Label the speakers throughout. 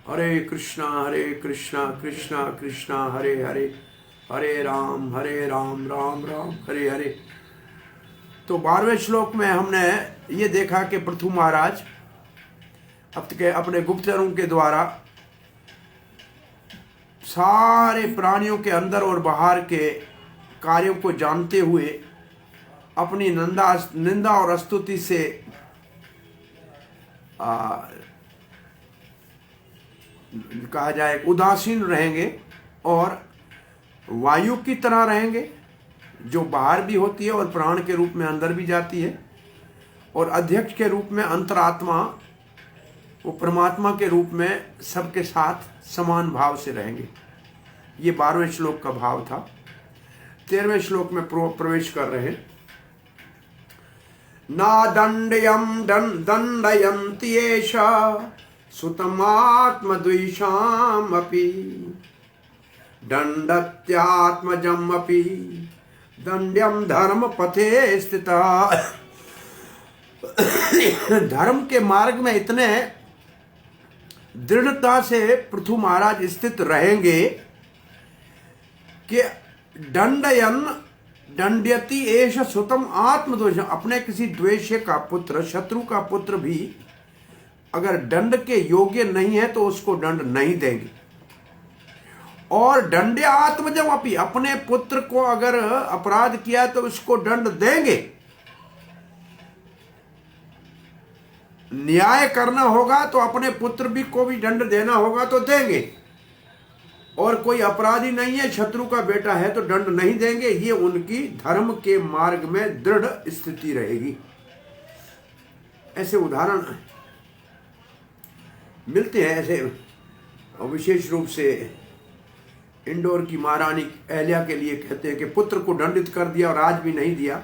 Speaker 1: हरे कृष्णा कृष्णा कृष्णा हरे हरे, हरे राम राम राम हरे हरे। तो 12वें श्लोक में हमने ये देखा कि पृथु महाराज अपने गुप्तचरों के द्वारा सारे प्राणियों के अंदर और बाहर के कार्यों को जानते हुए अपनी निंदा और स्तुति से कहा जाए उदासीन रहेंगे और वायु की तरह रहेंगे, जो बाहर भी होती है और प्राण के रूप में अंदर भी जाती है, और अध्यक्ष के रूप में अंतरात्मा वो परमात्मा के रूप में सबके साथ समान भाव से रहेंगे। ये 12वें श्लोक का भाव था। 13वें श्लोक में प्रवेश कर रहे हैं। ना दंडयम दंडयन्ति एषा सुतमात्मद्विषाम् अपि दंडत्यात्मजम् अपि दंड्यम धर्म पथे स्थिता। धर्म के मार्ग में इतने दृढ़ता से पृथु महाराज स्थित रहेंगे कि दंड्यति एष सुतम आत्मद्वेष, अपने किसी द्वेष्य का पुत्र, शत्रु का पुत्र भी अगर दंड के योग्य नहीं है तो उसको दंड नहीं देंगे। और दंड्य आत्मजम अपि, अपने पुत्र को अगर अपराध किया तो उसको दंड देंगे। न्याय करना होगा तो अपने पुत्र भी को भी दंड देना होगा तो देंगे, और कोई अपराधी नहीं है, शत्रु का बेटा है तो दंड नहीं देंगे। ये उनकी धर्म के मार्ग में दृढ़ स्थिति रहेगी। ऐसे उदाहरण मिलते हैं। ऐसे विशेष रूप से इंदौर की महारानी अहल्या के लिए कहते हैं कि पुत्र को दंडित कर दिया और राज भी नहीं दिया,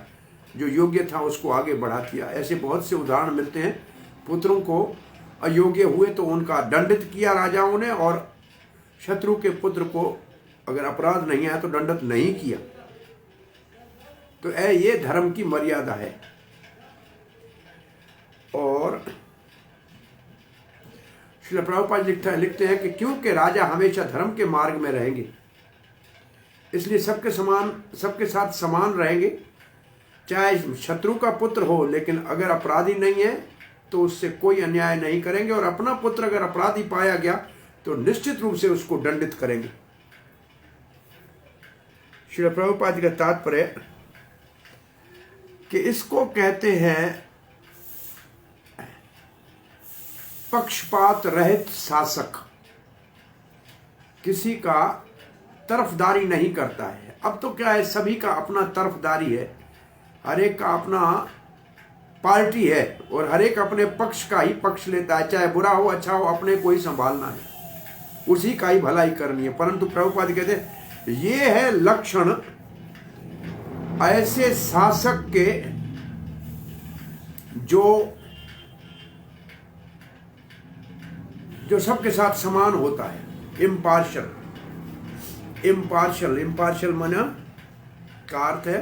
Speaker 1: जो योग्य था उसको आगे बढ़ा दिया। ऐसे बहुत से उदाहरण मिलते हैं। पुत्रों को अयोग्य हुए तो उनका दंडित किया राजाओं ने, और शत्रु के पुत्र को अगर अपराध नहीं आया तो दंडित नहीं किया। तो ये धर्म की मर्यादा है। और श्रील प्रभुपाद लिखते हैं कि क्योंकि राजा हमेशा धर्म के मार्ग में रहेंगे, इसलिए सबके साथ समान रहेंगे। चाहे शत्रु का पुत्र हो, लेकिन अगर अपराधी नहीं है तो उससे कोई अन्याय नहीं करेंगे, और अपना पुत्र अगर अपराधी पाया गया तो निश्चित रूप से उसको दंडित करेंगे। श्रील प्रभुपाद का तात्पर्य कि इसको कहते हैं पक्षपात रहित शासक। किसी का तरफदारी नहीं करता है। अब तो क्या है, सभी का अपना तरफदारी है, हर एक का अपना पार्टी है, और हर एक अपने पक्ष का ही पक्ष लेता है। चाहे बुरा हो अच्छा हो, अपने को ही संभालना है, उसी का ही भलाई करनी है। परंतु प्रभुपाद कहते हैं ये है लक्षण ऐसे शासक के जो सबके साथ समान होता है। इम्पार्शियल माना का अर्थ है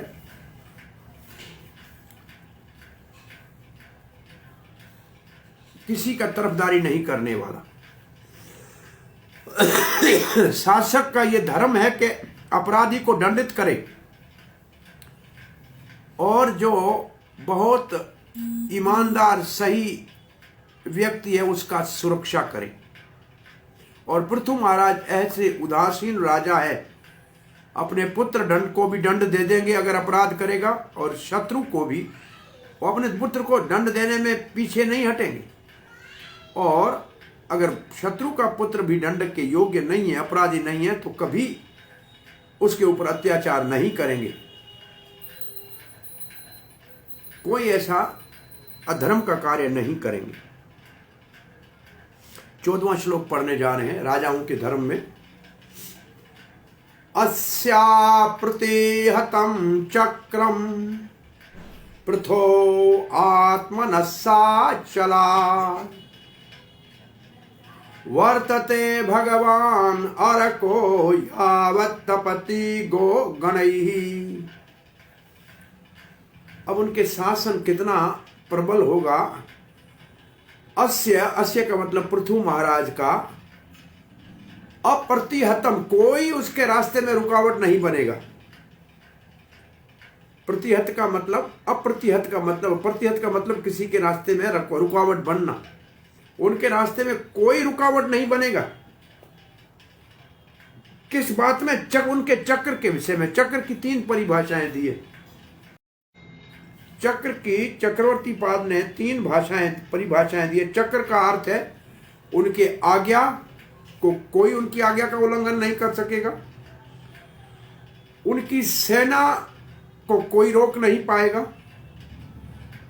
Speaker 1: किसी का तरफदारी नहीं करने वाला। शासक का यह धर्म है कि अपराधी को दंडित करे, और जो बहुत ईमानदार सही व्यक्ति है उसका सुरक्षा करे। और पृथु महाराज ऐसे उदासीन राजा है, अपने पुत्र दंड को भी दंड दे देंगे अगर अपराध करेगा, और शत्रु को भी वो अपने पुत्र को दंड देने में पीछे नहीं हटेंगे। और अगर शत्रु का पुत्र भी दंड के योग्य नहीं है, अपराधी नहीं है, तो कभी उसके ऊपर अत्याचार नहीं करेंगे। कोई ऐसा अधर्म का कार्य नहीं करेंगे। 14वां श्लोक पढ़ने जा रहे हैं राजाओं के धर्म में। अस्या प्रतिहतं चक्रम पृथो आत्मनस्साचला वर्तते भगवान अरको यावत् तपति गो गणैः। अब उनके शासन कितना प्रबल होगा। अस्य का मतलब पृथु महाराज का अप्रतिहतम, कोई उसके रास्ते में रुकावट नहीं बनेगा। प्रतिहत का मतलब, अप्रतिहत का मतलब, प्रतिहत का मतलब किसी के रास्ते में रुकावट बनना। उनके रास्ते में कोई रुकावट नहीं बनेगा। किस बात में? उनके चक्र के विषय में। चक्र की 3 परिभाषाएं दी है। चक्र की चक्रवर्ती पाद ने 3 परिभाषाएं दी है। चक्र का अर्थ है उनके आज्ञा को, कोई उनकी आज्ञा का उल्लंघन नहीं कर सकेगा। उनकी सेना को कोई रोक नहीं पाएगा।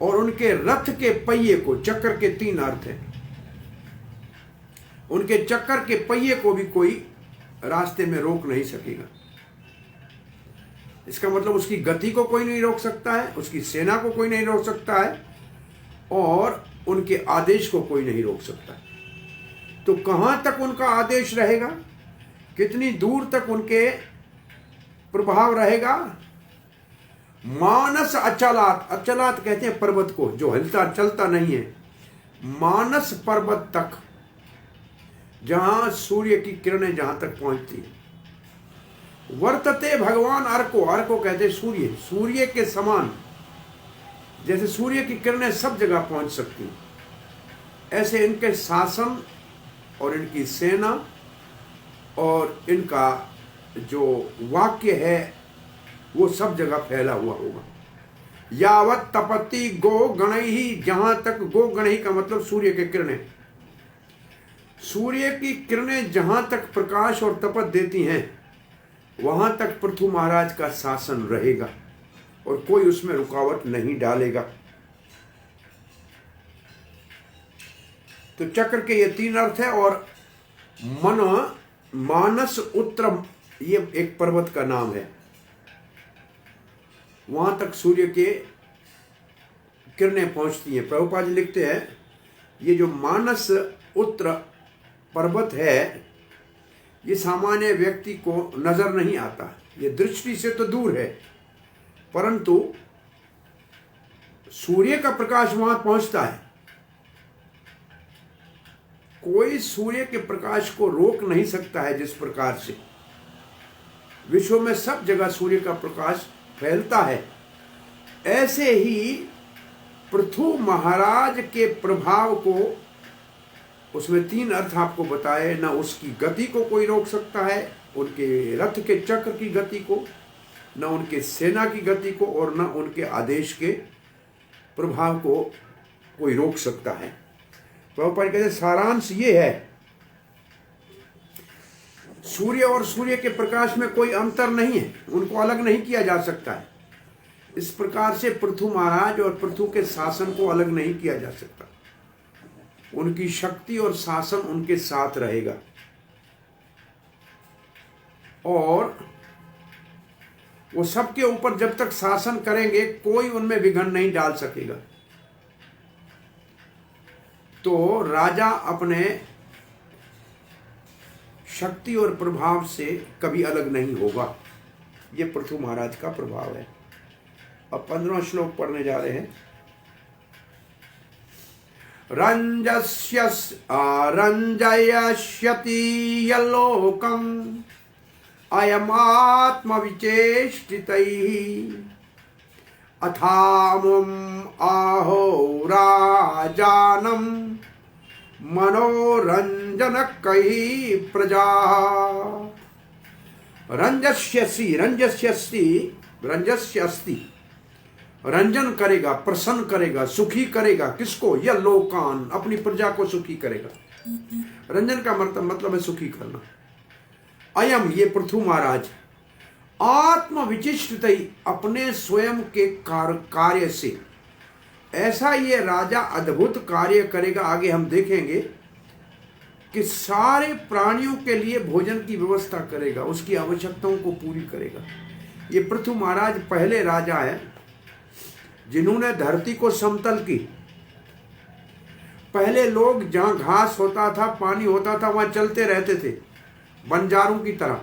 Speaker 1: और उनके रथ के पहिए को, चक्र के 3 अर्थ हैं। उनके चक्र के पहिए को भी कोई रास्ते में रोक नहीं सकेगा। इसका मतलब उसकी गति को कोई नहीं रोक सकता है, उसकी सेना को कोई नहीं रोक सकता है, और उनके आदेश को कोई नहीं रोक सकता है। तो कहां तक उनका आदेश रहेगा, कितनी दूर तक उनके प्रभाव रहेगा? मानस अचलात, अचलात कहते हैं पर्वत को जो हिलता चलता नहीं है। मानस पर्वत तक, जहां सूर्य की किरणें जहां तक पहुंचती है। वर्तते भगवान अर्को, अर्को कहते सूर्य, सूर्य के समान, जैसे सूर्य की किरणें सब जगह पहुंच सकती हैं, ऐसे इनके शासन और इनकी सेना और इनका जो वाक्य है वो सब जगह फैला हुआ होगा। यावत तपति गो गणही, जहां तक, गो गणही का मतलब सूर्य की किरणें, सूर्य की किरणें जहां तक प्रकाश और तपत देती हैं वहां तक पृथु महाराज का शासन रहेगा और कोई उसमें रुकावट नहीं डालेगा। तो चक्र के ये 3 अर्थ है। और मानस उत्तरम, ये एक पर्वत का नाम है। वहां तक सूर्य के किरणें पहुंचती हैं। प्रभुपाद जी लिखते हैं ये जो मानस उत्तर पर्वत है ये सामान्य व्यक्ति को नजर नहीं आता, ये दृष्टि से तो दूर है, परंतु सूर्य का प्रकाश वहां पहुंचता है। कोई सूर्य के प्रकाश को रोक नहीं सकता है। जिस प्रकार से विश्व में सब जगह सूर्य का प्रकाश फैलता है, ऐसे ही पृथु महाराज के प्रभाव को, उसमें 3 अर्थ आपको बताए, न उसकी गति को कोई रोक सकता है, उनके रथ के चक्र की गति को, न उनके सेना की गति को, और न उनके आदेश के प्रभाव को कोई रोक सकता है। प्रभुपाद कहते सारांश ये है, सूर्य और सूर्य के प्रकाश में कोई अंतर नहीं है, उनको अलग नहीं किया जा सकता है। इस प्रकार से पृथु महाराज और पृथु के शासन को अलग नहीं किया जा सकता। उनकी शक्ति और शासन उनके साथ रहेगा और वो सबके ऊपर जब तक शासन करेंगे कोई उनमें विघ्न नहीं डाल सकेगा। तो राजा अपने शक्ति और प्रभाव से कभी अलग नहीं होगा। ये पृथु महाराज का प्रभाव है। अब 15वां श्लोक पढ़ने जा रहे हैं। रंजयष्यति यल्लोकम् अयमात्म विचेष्टितैः अथामुम आहो राजानम मनोरंजनकैः प्रजा। रंजस्यस्ति, रंजन करेगा, प्रसन्न करेगा, सुखी करेगा। किसको? यह लोकान, अपनी प्रजा को सुखी करेगा। रंजन का मतलब है सुखी करना। अयम, ये पृथु महाराज, आत्म विचिष्ट, अपने स्वयं के कार्य से ऐसा ये राजा अद्भुत कार्य करेगा। आगे हम देखेंगे कि सारे प्राणियों के लिए भोजन की व्यवस्था करेगा, उसकी आवश्यकताओं को पूरी करेगा। ये पृथु महाराज पहले राजा है जिन्होंने धरती को समतल की। पहले लोग जहां घास होता था, पानी होता था, वहां चलते रहते थे बंजारों की तरह।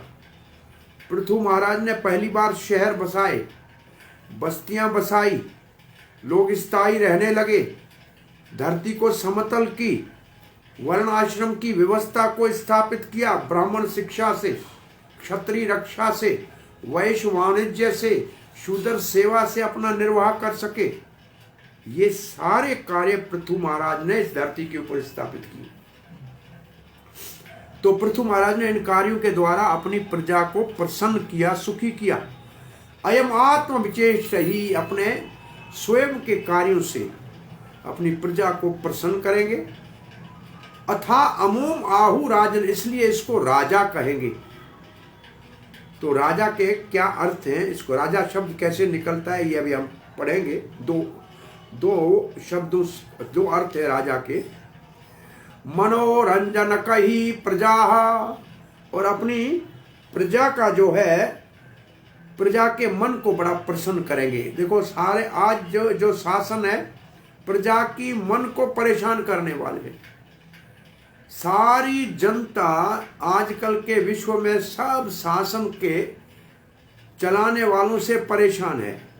Speaker 1: पृथु महाराज ने पहली बार शहर बसाए, बस्तियां बसाई, लोग स्थायी रहने लगे, धरती को समतल की वर्ण आश्रम की व्यवस्था को स्थापित किया, ब्राह्मण शिक्षा से, क्षत्रिय रक्षा से, वैश्य वाणिज्य से, शूद्र सेवा से अपना निर्वाह कर सके। ये सारे कार्य पृथु महाराज ने इस धरती के ऊपर स्थापित किए। तो पृथु महाराज ने इन कार्यों के द्वारा अपनी प्रजा को प्रसन्न किया, सुखी किया। अयम आत्म विचेष ही अपने स्वयं के कार्यों से अपनी प्रजा को प्रसन्न करेंगे। अथा अमूम आहु राजन, इसलिए इसको राजा कहेंगे। तो राजा के क्या अर्थ हैं, इसको राजा शब्द कैसे निकलता है ये अभी हम पढ़ेंगे। दो शब्दों, दो अर्थ है राजा के। मनोरंजन कही प्रजा, और अपनी प्रजा का जो है, प्रजा के मन को बड़ा प्रसन्न करेंगे। देखो सारे आज जो शासन है प्रजा की मन को परेशान करने वाले हैं। सारी जनता आजकल के विश्व में सब शासन के चलाने वालों से परेशान है।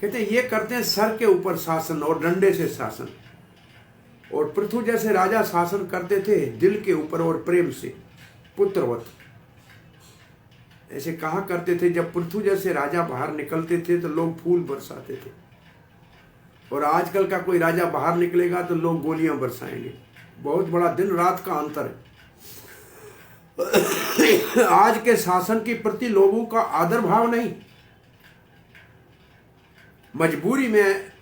Speaker 1: कहते हैं ये करते हैं सर के ऊपर शासन और डंडे से शासन। और पृथु जैसे राजा शासन करते थे दिल के ऊपर और प्रेम से, पुत्रवत। ऐसे कहा करते थे जब पृथु जैसे राजा बाहर निकलते थे तो लोग फूल बरसाते थे, और आजकल का कोई राजा बाहर निकलेगा तो लोग गोलियां बरसाएंगे। बहुत बड़ा दिन रात का अंतर है। आज के शासन के प्रति लोगों का आदर भाव नहीं, मजबूरी में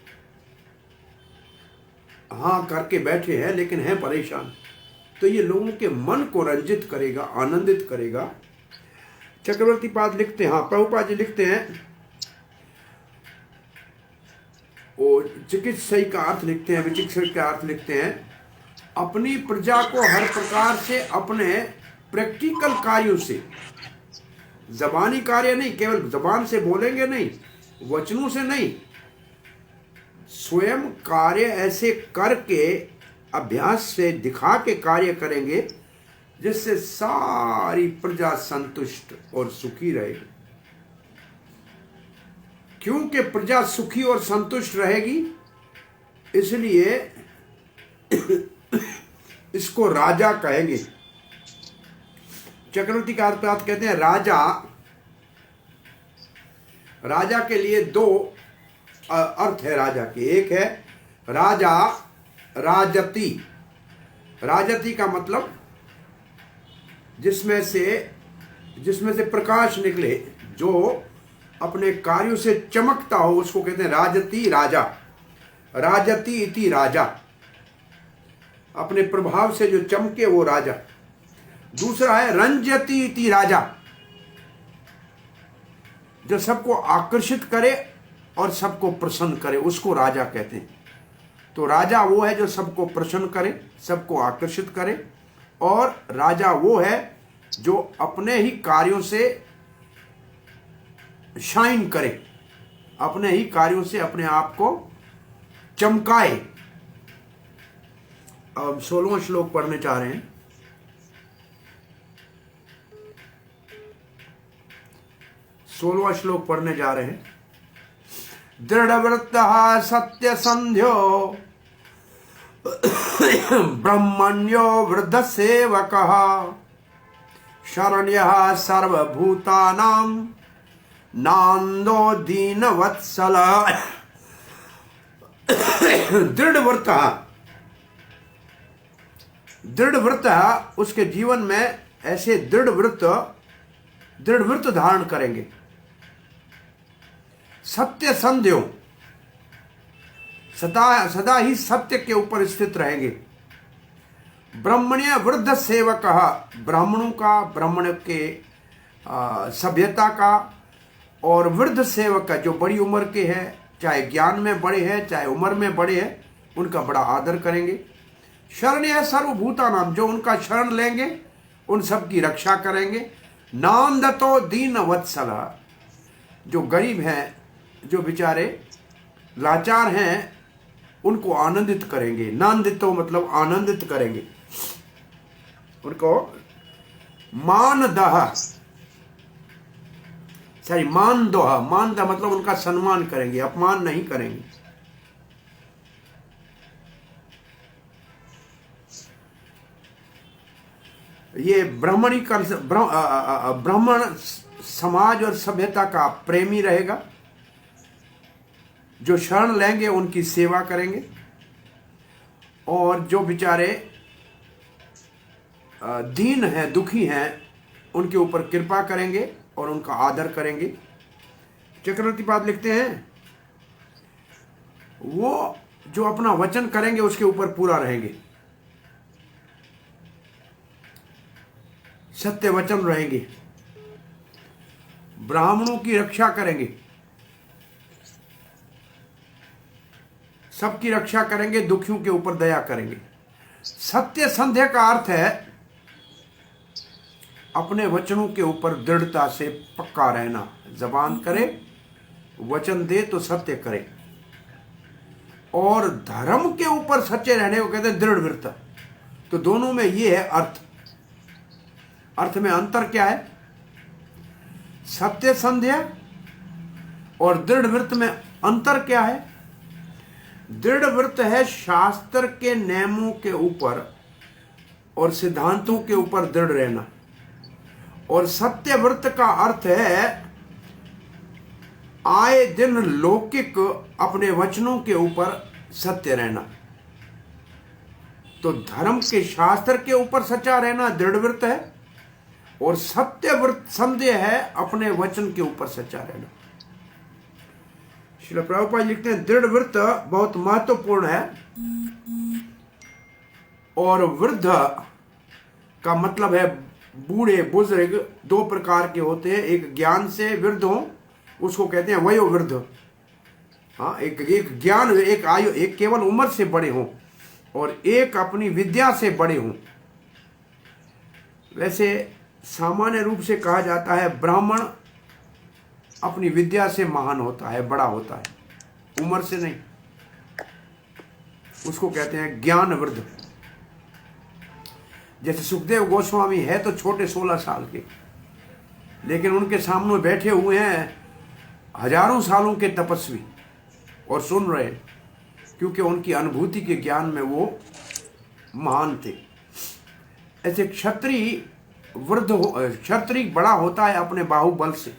Speaker 1: हाँ करके बैठे हैं लेकिन हैं परेशान। तो ये लोगों के मन को रंजित करेगा, आनंदित करेगा। चक्रवर्ती पाद लिखते हैं, हाँ प्रभुपाद जी लिखते हैं, और चिकित्सक का अर्थ लिखते हैं, विचिकित्सक का अर्थ लिखते हैं, अपनी प्रजा को हर प्रकार से अपने प्रैक्टिकल कार्यों से, जबानी कार्य नहीं, केवल जबान से बोलेंगे नहीं, वचनों से नहीं, स्वयं कार्य ऐसे करके अभ्यास से दिखा के कार्य करेंगे जिससे सारी प्रजा संतुष्ट और सुखी रहेगी। क्योंकि प्रजा सुखी और संतुष्ट रहेगी इसलिए इसको राजा कहेंगे। चक्रवर्ती का अर्थ कहते हैं राजा। राजा के लिए दो अर्थ है राजा के। एक है राजा राजती। राजती का मतलब जिसमें से प्रकाश निकले, जो अपने कार्यों से चमकता हो, उसको कहते हैं राजती राजा। राजती इति राजा, अपने प्रभाव से जो चमके वो राजा। दूसरा है रंजती इति राजा, जो सबको आकर्षित करे और सबको प्रसन्न करे, उसको राजा कहते हैं। तो राजा वो है जो सबको प्रसन्न करे, सबको आकर्षित करे, और राजा वो है जो अपने ही कार्यों से शाइन करे, अपने ही कार्यों से अपने आप को चमकाए। अब 16वां श्लोक पढ़ने चाह रहे हैं। 16वां श्लोक पढ़ने जा रहे हैं। दृढ़व्रतः सत्य संध्यो ब्रह्मण्यो वृद्ध सेवकः शरण्यः सर्वभूतानां नांदो दीनवत्सल। दृढ़व्रतः उसके जीवन में ऐसे दृढ़व्रत धारण करेंगे। सत्य संध्यो, सदा ही सत्य के ऊपर स्थित रहेंगे। ब्राह्मण्य वृद्ध सेवक, ब्राह्मणों का, ब्राह्मण के सभ्यता का, और वृद्ध सेवक का जो बड़ी उम्र के हैं, चाहे ज्ञान में बड़े हैं चाहे उम्र में बड़े हैं, उनका बड़ा आदर करेंगे। शरण्य सर्वभूता नाम, जो उनका शरण लेंगे उन सब की रक्षा करेंगे। नांदतो दीन वत्सल, जो गरीब हैं, जो बेचारे लाचार हैं, उनको आनंदित करेंगे। नांदितो मतलब आनंदित करेंगे उनको। मानदह, सॉरी मानदोह, मानदह मतलब उनका सम्मान करेंगे, अपमान नहीं करेंगे। ये ब्राह्मण समाज और सभ्यता का प्रेमी रहेगा, जो शरण लेंगे उनकी सेवा करेंगे, और जो बेचारे दीन हैं, दुखी हैं, उनके ऊपर कृपा करेंगे और उनका आदर करेंगे। चक्रवर्ती पाद लिखते हैं, वो जो अपना वचन करेंगे उसके ऊपर पूरा रहेंगे, सत्य वचन रहेंगे, ब्राह्मणों की रक्षा करेंगे, सबकी रक्षा करेंगे, दुखियों के ऊपर दया करेंगे। सत्य संध्या का अर्थ है अपने वचनों के ऊपर दृढ़ता से पक्का रहना। जबान करे, वचन दे तो सत्य करे, और धर्म के ऊपर सच्चे रहने को कहते हैं दृढ़ वृत्त। तो दोनों में ये है अर्थ। अर्थ में अंतर क्या है? सत्य संध्या और दृढ़ वृत्त में अंतर क्या है? दृढ़ वृत्त है शास्त्र के नियमों के ऊपर और सिद्धांतों के ऊपर दृढ़ रहना, और सत्य व्रत का अर्थ है आए दिन लौकिक अपने वचनों के ऊपर सत्य रहना। तो धर्म के शास्त्र के ऊपर सच्चा रहना दृढ़ व्रत है, और सत्य व्रत संदेह है अपने वचन के ऊपर सच्चा रहना। श्रील प्रभुपाद लिखते हैं दृढ़ व्रत बहुत महत्वपूर्ण है, और वृद्ध का मतलब है बूढ़े बुजुर्ग। दो प्रकार के होते हैं, एक ज्ञान से वृद्ध हो उसको कहते हैं वयोवृद्ध। हाँ, एक ज्ञान, एक आयु, एक केवल उम्र से बड़े हों, और एक अपनी विद्या से बड़े हों। वैसे सामान्य रूप से कहा जाता है ब्राह्मण अपनी विद्या से महान होता है, बड़ा होता है, उम्र से नहीं। उसको कहते हैं ज्ञान वृद्ध। जैसे सुखदेव गोस्वामी है तो छोटे 16 साल के, लेकिन उनके सामने बैठे हुए हैं हजारों सालों के तपस्वी और सुन रहे, क्योंकि उनकी अनुभूति के ज्ञान में वो महान थे। ऐसे क्षत्रिय क्षत्रिय बड़ा होता है अपने बाहुबल से।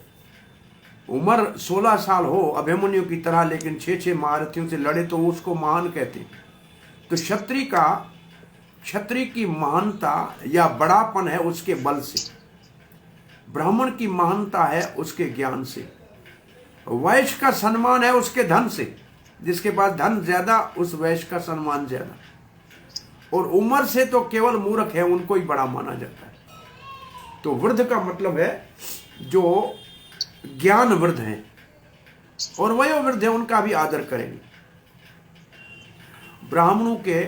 Speaker 1: उम्र 16 साल हो अभिमन्यु की तरह, लेकिन 6 महारथियों से लड़े तो उसको महान कहते। तो क्षत्रिय की महानता या बड़ापन है उसके बल से, ब्राह्मण की महानता है उसके ज्ञान से, वैश्य का सम्मान है उसके धन से। जिसके पास धन ज्यादा उस वैश्य का सम्मान ज्यादा, और उम्र से तो केवल मूर्ख है, उनको ही बड़ा माना जाता है। तो वृद्ध का मतलब है जो ज्ञान वृद्ध हैं, और वयोवृद्ध है उनका भी आदर करेंगे। ब्राह्मणों के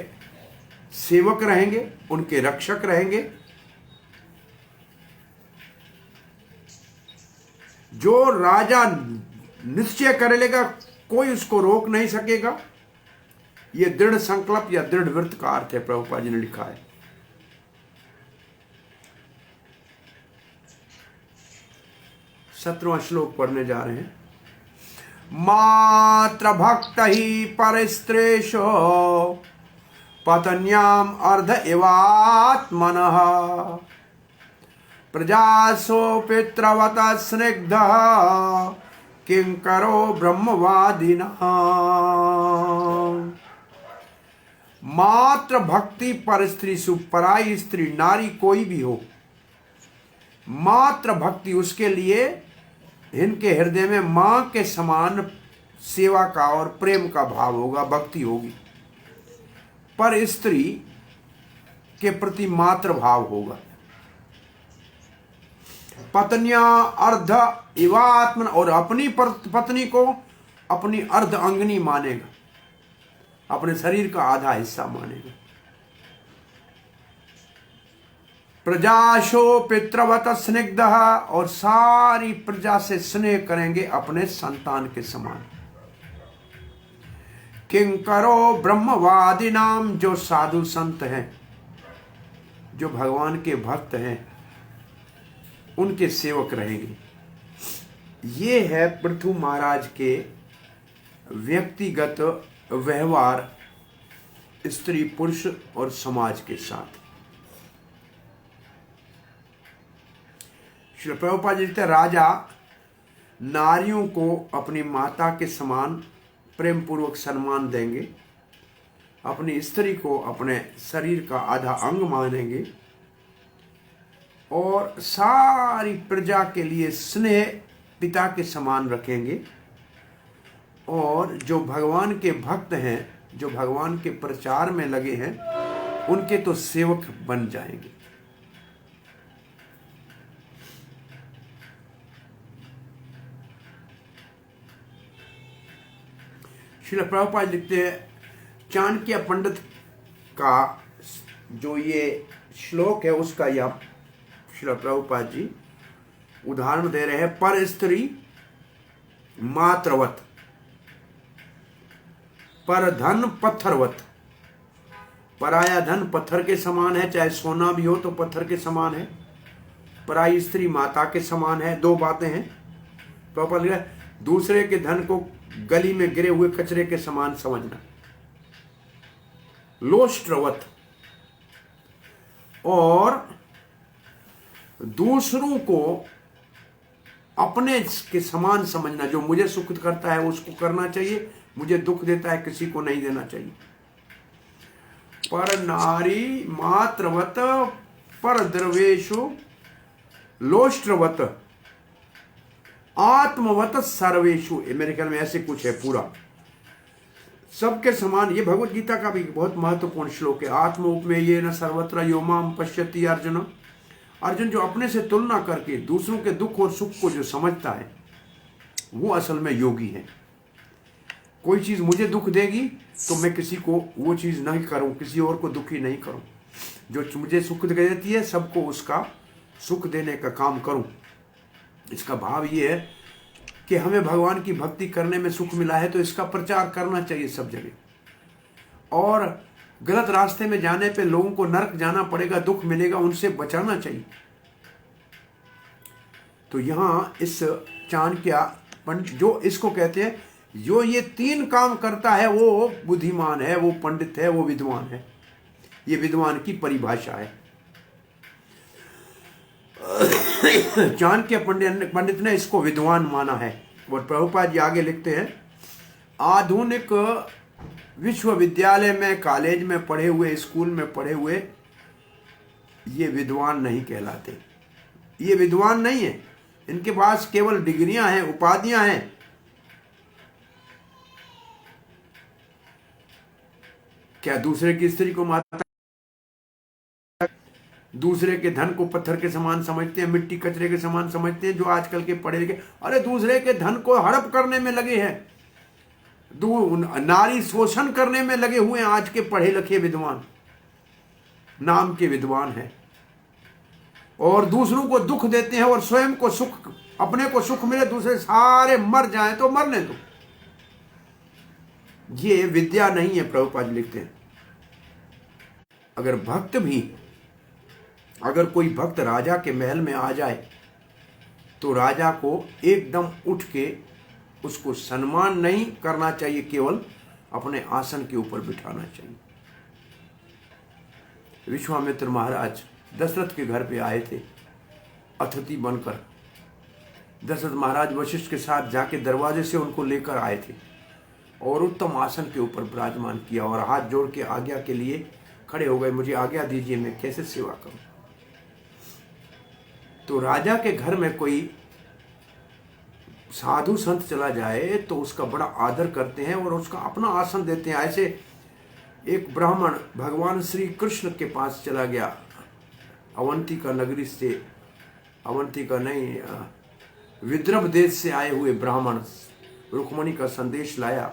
Speaker 1: सेवक रहेंगे, उनके रक्षक रहेंगे। जो राजा निश्चय कर लेगा कोई उसको रोक नहीं सकेगा। यह दृढ़ संकल्प या दृढ़ व्रत का अर्थ है, प्रभुपाद जी ने लिखा है। सत्रहवां श्लोक पढ़ने जा रहे हैं। मात्र भक्त ही परस्त्रेषो पत्न्याम अर्ध एवात्मनः प्रजासो पितृवत स्निग्ध किंकरो ब्रह्मवादिनः। मात्र भक्ति पर स्त्री सुपराई स्त्री नारी कोई भी हो, मात्र भक्ति उसके लिए इनके हृदय में मां के समान सेवा का और प्रेम का भाव होगा, भक्ति होगी। पर स्त्री के प्रति मात्र भाव होगा। पत्नियां अर्ध इवात्मन, और अपनी पत्नी को अपनी अर्ध अंगनी मानेगा, अपने शरीर का आधा हिस्सा मानेगा। प्रजाशो पितृवत स्निग्ध, और सारी प्रजा से स्नेह करेंगे अपने संतान के समान। किंकरो ब्रह्मवादी नाम, जो साधु संत हैं, जो भगवान के भक्त हैं, उनके सेवक रहेंगे। ये है पृथु महाराज के व्यक्तिगत व्यवहार स्त्री पुरुष और समाज के साथ। श्री प्रभुपाद जी लिखते हैं, राजा नारियों को अपनी माता के समान प्रेम पूर्वक सम्मान देंगे, अपनी स्त्री को अपने शरीर का आधा अंग मानेंगे और सारी प्रजा के लिए स्नेह पिता के समान रखेंगे। और जो भगवान के भक्त हैं, जो भगवान के प्रचार में लगे हैं, उनके तो सेवक बन जाएंगे। श्रील प्रभुपाद लिखते हैं, चाणक्य पंडित का जो ये श्लोक है उसका यह श्रील प्रभुपाद जी उदाहरण दे रहे हैं। पर स्त्री मात्रवत, पर धन पत्थरवत। पराया धन पत्थर के समान है, चाहे सोना भी हो तो पत्थर के समान है। पराई स्त्री माता के समान है। दो बातें हैं। प्रभुपाद लिखा है, दूसरे के धन को गली में गिरे हुए कचरे के समान समझना। लोष्ट्रवत, और दूसरों को अपने के समान समझना। जो मुझे सुख करता है उसको करना चाहिए, मुझे दुख देता है किसी को नहीं देना चाहिए। पर नारी मात्रवत, पर द्रवेशु लोष्ट्रवत, आत्मवत सर्वेशु। मेरे ख्याल में ऐसे कुछ है पूरा, सबके समान। ये भगवत गीता का भी बहुत महत्वपूर्ण श्लोक है। आत्म उपमेयेन सर्वत्र यो माम पश्यति अर्जुन। अर्जुन जो अपने से तुलना करके दूसरों के दुख और सुख को जो समझता है वो असल में योगी है। कोई चीज मुझे दुख देगी तो मैं किसी को वो चीज नहीं करूं, किसी और को दुखी नहीं करूं। जो मुझे सुख देती है सबको उसका सुख देने का काम करूं। इसका भाव ये है कि हमें भगवान की भक्ति करने में सुख मिला है तो इसका प्रचार करना चाहिए सब जगह। और गलत रास्ते में जाने पे लोगों को नरक जाना पड़ेगा, दुख मिलेगा, उनसे बचाना चाहिए। तो यहां इस चाणक्य पंडित जो इसको कहते हैं, जो ये तीन काम करता है वो बुद्धिमान है, वो पंडित है, वो विद्वान है। ये विद्वान की परिभाषा है। चाणक्य पंडित ने इसको विद्वान माना है। और प्रभुपाद जी आगे लिखते हैं, आधुनिक विश्वविद्यालय में, कॉलेज में पढ़े हुए, स्कूल में पढ़े हुए ये विद्वान नहीं कहलाते। ये विद्वान नहीं है, इनके पास केवल डिग्रियां हैं, उपाधियां हैं। क्या दूसरे की स्त्री को माता, दूसरे के धन को पत्थर के समान समझते हैं, मिट्टी कचरे के समान समझते हैं जो आजकल के पढ़े लिखे। अरे दूसरे के धन को हड़प करने में लगे हैं, नारी शोषण करने में लगे हुए हैं आज के पढ़े लिखे विद्वान, नाम के विद्वान हैं। और दूसरों को दुख देते हैं और स्वयं को सुख, अपने को सुख मिले, दूसरे सारे मर जाएं तो मरने दो। ये विद्या नहीं है। प्रभुपाद लिखते हैं, अगर कोई भक्त राजा के महल में आ जाए तो राजा को एकदम उठ के उसको सम्मान नहीं करना चाहिए, केवल अपने आसन के ऊपर बिठाना चाहिए। विश्वामित्र महाराज दशरथ के घर पे आए थे अतिथि बनकर। दशरथ महाराज वशिष्ठ के साथ जाके दरवाजे से उनको लेकर आए थे और उत्तम आसन के ऊपर विराजमान किया और हाथ जोड़ के आज्ञा के लिए खड़े हो गए, मुझे आज्ञा दीजिए, मैं कैसे सेवा करूं। तो राजा के घर में कोई साधु संत चला जाए तो उसका बड़ा आदर करते हैं और उसका अपना आसन देते हैं। ऐसे एक ब्राह्मण भगवान श्री कृष्ण के पास चला गया, अवंती का नगरी से, अवंती का नहीं, विदर्भ देश से आए हुए ब्राह्मण रुक्मणी का संदेश लाया।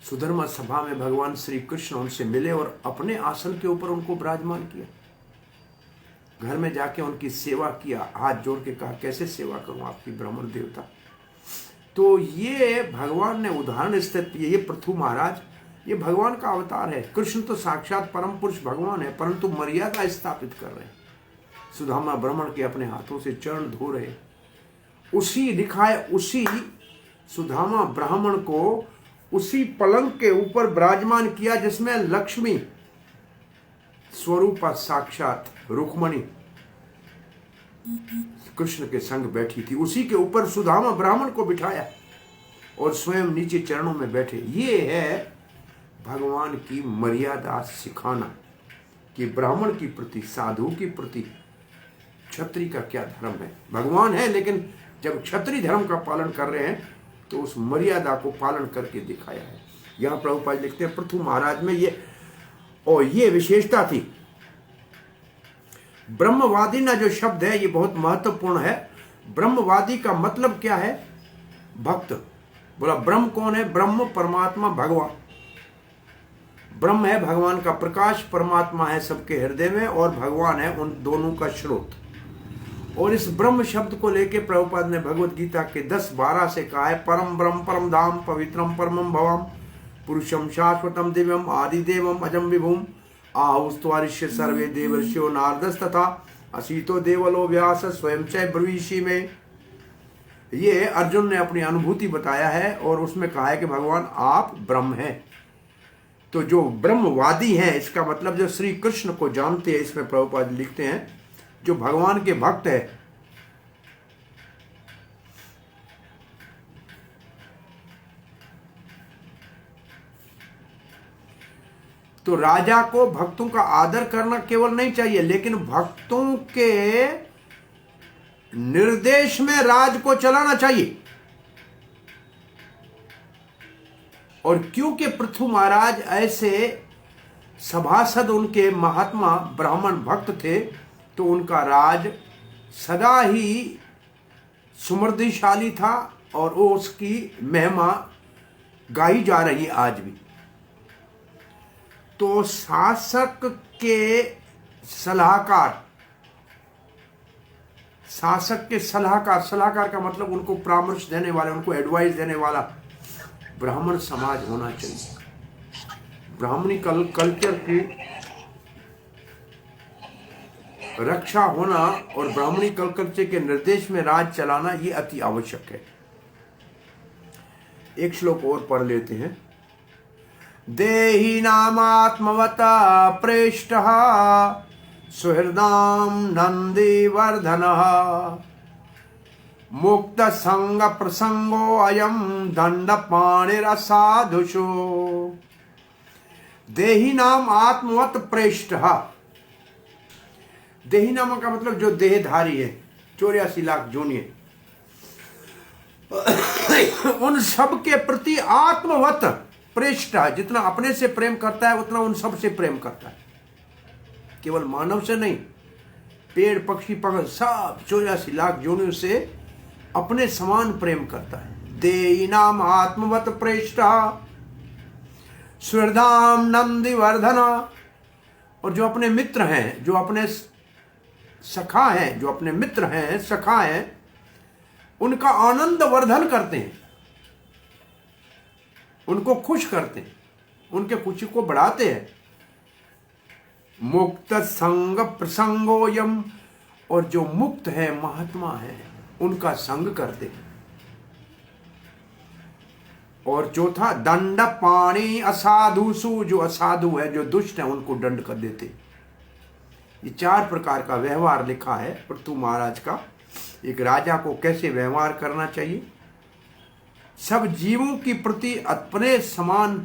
Speaker 1: सुधर्मा सभा में भगवान श्री कृष्ण उनसे मिले और अपने आसन के ऊपर उनको विराजमान किया। घर में जाके उनकी सेवा किया, हाथ जोड़ के कहा कैसे सेवा करूं आपकी ब्राह्मण देवता। तो ये भगवान ने उदाहरण स्थित किए। ये पृथु महाराज ये भगवान का अवतार है। कृष्ण तो साक्षात परम पुरुष भगवान है, परंतु मर्यादा स्थापित कर रहे हैं। सुदामा ब्राह्मण के अपने हाथों से चरण धो रहे, उसी दिखाए, उसी सुदामा ब्राह्मण को उसी पलंग के ऊपर विराजमान किया जिसमें लक्ष्मी स्वरूपा साक्षात रुक्मणी कृष्ण के संग बैठी थी, उसी के ऊपर सुदामा ब्राह्मण को बिठाया और स्वयं नीचे चरणों में बैठे। ये है भगवान की मर्यादा सिखाना कि ब्राह्मण की प्रति, साधु की प्रति क्षत्रिय का क्या धर्म है। भगवान है, लेकिन जब क्षत्रिय धर्म का पालन कर रहे हैं तो उस मर्यादा को पालन करके दिखाया है। यहाँ प्रभुपाद लिखते हैं पृथु महाराज में ये विशेषता थी। ब्रह्मवादी ना जो शब्द है ये बहुत महत्वपूर्ण है। ब्रह्मवादी का मतलब क्या है? भक्त। बोला ब्रह्म कौन है? ब्रह्म परमात्मा भगवान। ब्रह्म है भगवान का प्रकाश, परमात्मा है सबके हृदय में, और भगवान है उन दोनों का स्रोत। और इस ब्रह्म शब्द को लेके प्रभुपाद ने भगवत गीता के 10-12 से कहा है, परम ब्रह्म परम धाम पवित्रम परमम भवम पुरुषम शाश्वतम दिव्यम आदिदेवम अजम विभुम आहुस्त्वारिष्य सर्वे देवर्षियो नारदस तथा असीतो देवलो व्यास स्वयं च ब्रवीषि में। ये अर्जुन ने अपनी अनुभूति बताया है और उसमें कहा है कि भगवान आप ब्रह्म हैं। तो जो ब्रह्मवादी हैं, इसका मतलब जो श्री कृष्ण को जानते हैं, इसमें प्रभुपाद लिखते हैं जो भगवान के भक्त है, तो राजा को भक्तों का आदर करना केवल नहीं चाहिए, लेकिन भक्तों के निर्देश में राज को चलाना चाहिए। और क्योंकि पृथु महाराज ऐसे सभासद, उनके महात्मा ब्राह्मण भक्त थे, तो उनका राज सदा ही समृद्धिशाली था और वो उसकी महिमा गाई जा रही आज भी। तो शासक के सलाहकार, सलाहकार का मतलब उनको परामर्श देने वाले, उनको एडवाइस देने वाला ब्राह्मण समाज होना चाहिए। ब्राह्मणी कल्चर की रक्षा होना और ब्राह्मणी कल्चर के निर्देश में राज चलाना ये अति आवश्यक है। एक श्लोक और पढ़ लेते हैं। देहि नामात्मवता प्रेष्टः सुहृदाम नंदी वर्धनः मुक्त संग प्रसंगो अयम दंड पाणिरसाधुषो। देहि नाम आत्मवत प्रेष्टः। देहि नाम का मतलब जो देहधारी है, 84 लाख जोनिए, उन सब के प्रति आत्मवत प्रेष्ट है। जितना अपने से प्रेम करता है उतना उन सब से प्रेम करता है। केवल मानव से नहीं, पेड़ पक्षी पक्षी सब 84 लाख जोनियों से अपने समान प्रेम करता है। देहि नाम आत्मवत प्रेष्ट सुहृदाम नंदी वर्धना। और जो अपने मित्र हैं, जो अपने सखा हैं, जो अपने मित्र हैं, सखा हैं, उनका आनंद वर्धन करते हैं, उनको खुश करते हैं, उनके खुशी को बढ़ाते हैं। मुक्त संग प्रसंगोयम। और जो मुक्त है, महात्मा है, उनका संग करते हैं। और चौथा दंड पाणी असाधुसु। जो असाधु है, जो दुष्ट है, उनको दंड कर देते। ये 4 प्रकार का व्यवहार लिखा है पृथु महाराज का। एक राजा को कैसे व्यवहार करना चाहिए, सब जीवों के प्रति अपने समान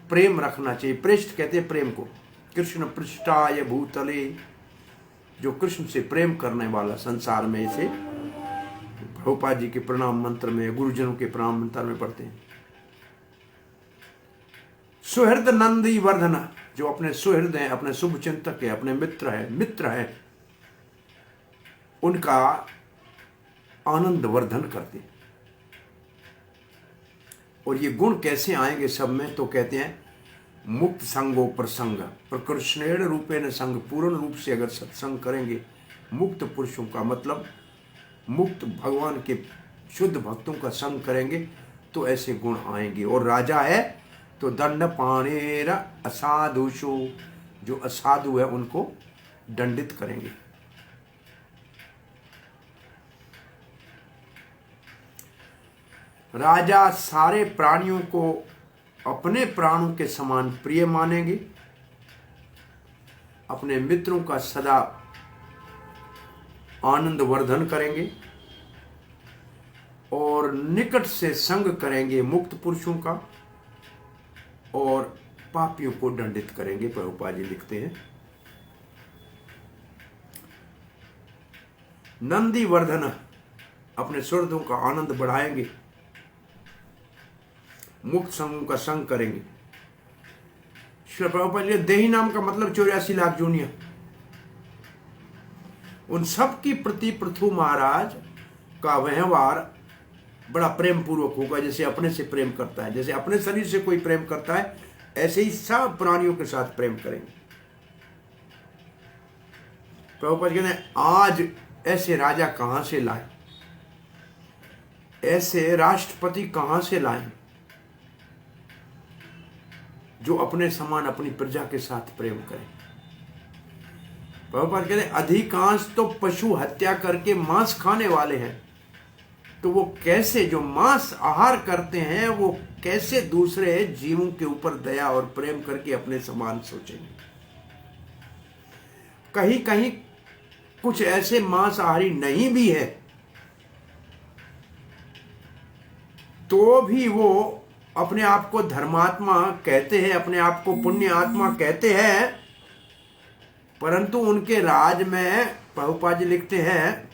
Speaker 1: प्रेम रखना चाहिए। पृष्ठ कहते हैं प्रेम को। कृष्ण पृष्ठाय भूतले। जो कृष्ण से प्रेम करने वाला संसार में, इसे प्रभुपाद जी के प्रणाम मंत्र में, गुरुजनों के प्रणाम मंत्र में पढ़ते हैं। सुहृद नंदी वर्धना। जो अपने सुहृद हैं, अपने शुभ चिंतक है, अपने मित्र है, उनका आनंद वर्धन करते हैं। और ये गुण कैसे आएंगे सब में, तो कहते हैं मुक्त संगो प्रसंग प्रकृष्णेण रूपेण संग। पूर्ण रूप से अगर सत्संग करेंगे, मुक्त पुरुषों का मतलब मुक्त भगवान के शुद्ध भक्तों का संग करेंगे, तो ऐसे गुण आएंगे। और राजा है तो दंड पाणेर असाधुषु। जो असाधु है उनको दंडित करेंगे। राजा सारे प्राणियों को अपने प्राणों के समान प्रिय मानेंगे। अपने मित्रों का सदा आनंद वर्धन करेंगे और निकट से संग करेंगे मुक्त पुरुषों का और पापियों को दंडित करेंगे। प्रभुपाद जी लिखते हैं नंदी वर्धन अपने सुरदों का आनंद बढ़ाएंगे, मुक्त संगों का संग करेंगे। श्री प्रभुपाद जी देही नाम का मतलब 84 लाख जोनियां, उन सब की प्रति पृथु महाराज का व्यवहार बड़ा प्रेम पूर्वक होगा, जैसे अपने से प्रेम करता है। जैसे अपने शरीर से कोई प्रेम करता है ऐसे ही सब प्राणियों के साथ प्रेम करेंगे। प्रभुपाद कहते हैं आज ऐसे राजा कहां से लाए, ऐसे राष्ट्रपति कहां से लाए जो अपने समान अपनी प्रजा के साथ प्रेम करें। प्रभुपाद कहते हैं अधिकांश तो पशु हत्या करके मांस खाने वाले हैं, तो वो कैसे जो मांस आहार करते हैं वो कैसे दूसरे जीवों के ऊपर दया और प्रेम करके अपने समान सोचेंगे। कहीं कहीं कुछ ऐसे मांसाहारी नहीं भी है तो भी वो अपने आप को धर्मात्मा कहते हैं, अपने आप को पुण्य आत्मा कहते हैं, परंतु उनके राज में प्रभुपाद जी लिखते हैं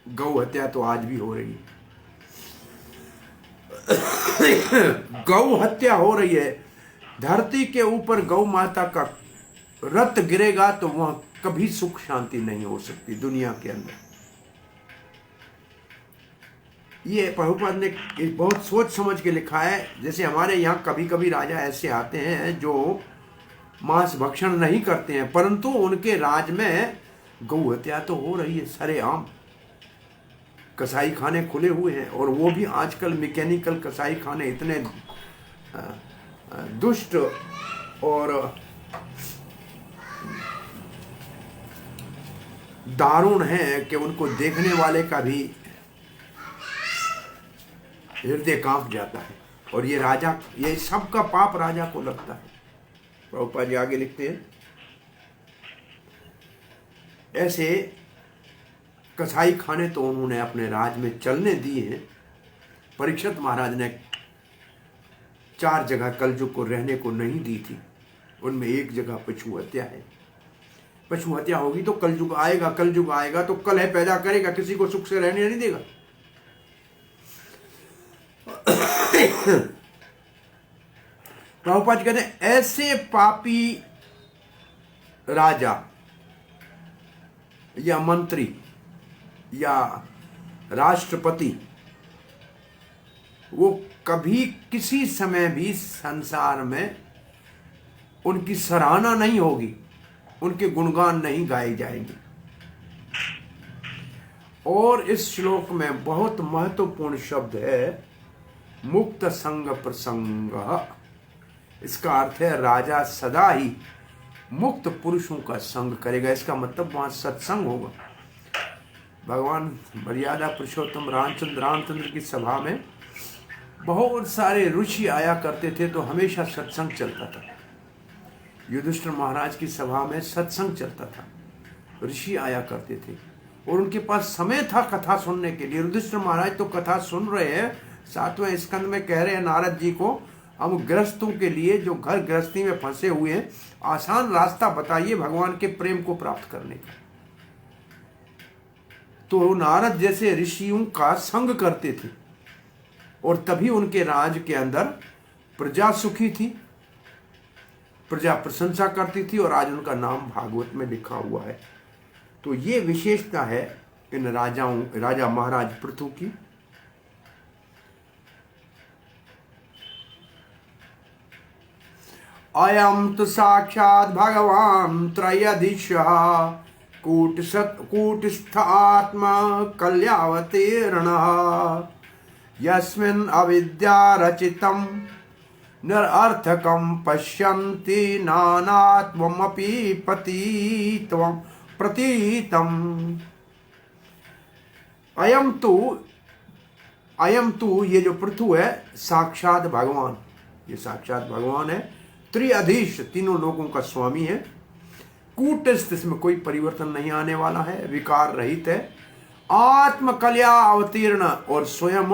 Speaker 1: गौ हत्या तो आज भी हो रही है। गौ हत्या हो रही है। धरती के ऊपर गौ माता का रक्त गिरेगा तो वह कभी सुख शांति नहीं हो सकती दुनिया के अंदर। ये प्रभुपाद ने बहुत सोच समझ के लिखा है। जैसे हमारे यहाँ कभी कभी राजा ऐसे आते हैं जो मांस भक्षण नहीं करते हैं, परंतु उनके राज में गौ हत्या तो हो रही है सरेआम। कसाई खाने खुले हुए हैं और वो भी आजकल मैकेनिकल कसाई खाने इतने दुष्ट और दारुण हैं कि उनको देखने वाले का भी हृदय कांप जाता है। और ये राजा, ये सबका पाप राजा को लगता है। प्रभुपाद जी आगे लिखते हैं ऐसे कसाई खाने तो उन्होंने अपने राज में चलने दिए हैं। परीक्षित महाराज ने 4 जगह कलयुग को रहने को नहीं दी थी, उनमें एक जगह पशु हत्या है। पशु हत्या होगी तो कलयुग आएगा, कलयुग आएगा तो कलह पैदा करेगा, किसी को सुख से रहने नहीं देगा। प्रभुपाद कहते हैं ऐसे पापी राजा या मंत्री या राष्ट्रपति वो कभी किसी समय भी संसार में उनकी सराहना नहीं होगी, उनके गुणगान नहीं गाए जाएंगे। और इस श्लोक में बहुत महत्वपूर्ण शब्द है मुक्त संग प्रसंग। इसका अर्थ है राजा सदा ही मुक्त पुरुषों का संग करेगा। इसका मतलब वहां सत्संग होगा। भगवान मर्यादा पुरुषोत्तम रामचंद्र की सभा में बहुत सारे ऋषि आया करते थे तो हमेशा सत्संग चलता था। युधिष्ठिर महाराज की सभा में सत्संग चलता था, ऋषि आया करते थे और उनके पास समय था कथा सुनने के लिए। युधिष्ठिर महाराज तो कथा सुन रहे हैं, 7वें स्कंद में कह रहे हैं नारद जी को हम गृहस्थों के लिए जो घर गृहस्थी में फंसे हुए हैं आसान रास्ता बताइए भगवान के प्रेम को प्राप्त करने का। तो नारद जैसे ऋषियों का संग करते थे और तभी उनके राज के अंदर प्रजा सुखी थी, प्रजा प्रशंसा करती थी और आज उनका नाम भागवत में लिखा हुआ है। तो ये विशेषता है इन राजा महाराज पृथु की। अयम तो साक्षात भगवान त्रयधीशः कूटस्थ आत्मा कल्यावतीर्णः यस्मिन् अविद्या रचितं निरर्थकं पश्यन्ति नानात्वमपि प्रतीतम्। अयम तु ये जो पृथु है साक्षात भगवान, ये साक्षात भगवान है। त्रिअधीश, तीनों लोगों का स्वामी है। कूटस्थ, इसमें कोई परिवर्तन नहीं आने वाला है, विकार रहित है, आत्म कल्या अवतीर्ण और स्वयं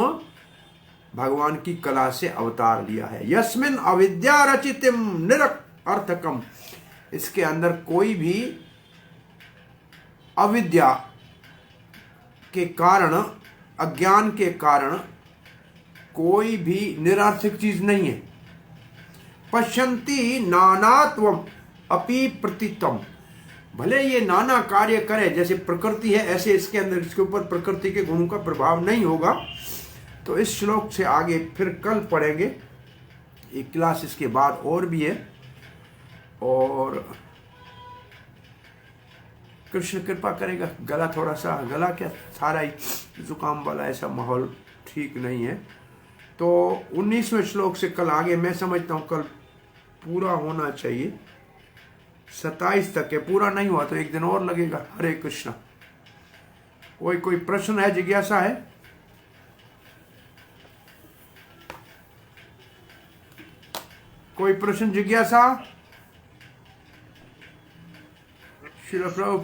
Speaker 1: भगवान की कला से अवतार लिया है। यस्मिन अविद्या रचितम निरर्थकम, इसके अंदर कोई भी अविद्या के कारण, अज्ञान के कारण कोई भी निरर्थक चीज नहीं है। पश्यन्ति नानात्वम अपि प्रतितम, भले ये नाना कार्य करे, जैसे प्रकृति है ऐसे इसके अंदर, इसके ऊपर प्रकृति के गुणों का प्रभाव नहीं होगा। तो इस श्लोक से आगे फिर कल पढ़ेंगे, एक क्लास इसके बाद और भी है। और कृष्ण कृपा करेगा, गला थोड़ा सा, गला क्या सारा ही जुकाम वाला ऐसा माहौल ठीक नहीं है। तो 19वें श्लोक से कल आगे, मैं समझता हूँ कल पूरा होना चाहिए, 27 तक है, पूरा नहीं हुआ तो एक दिन और लगेगा। हरे कृष्णा। कोई प्रश्न है, जिज्ञासा है? कोई प्रश्न, जिज्ञासा? श्रील प्रभुपाद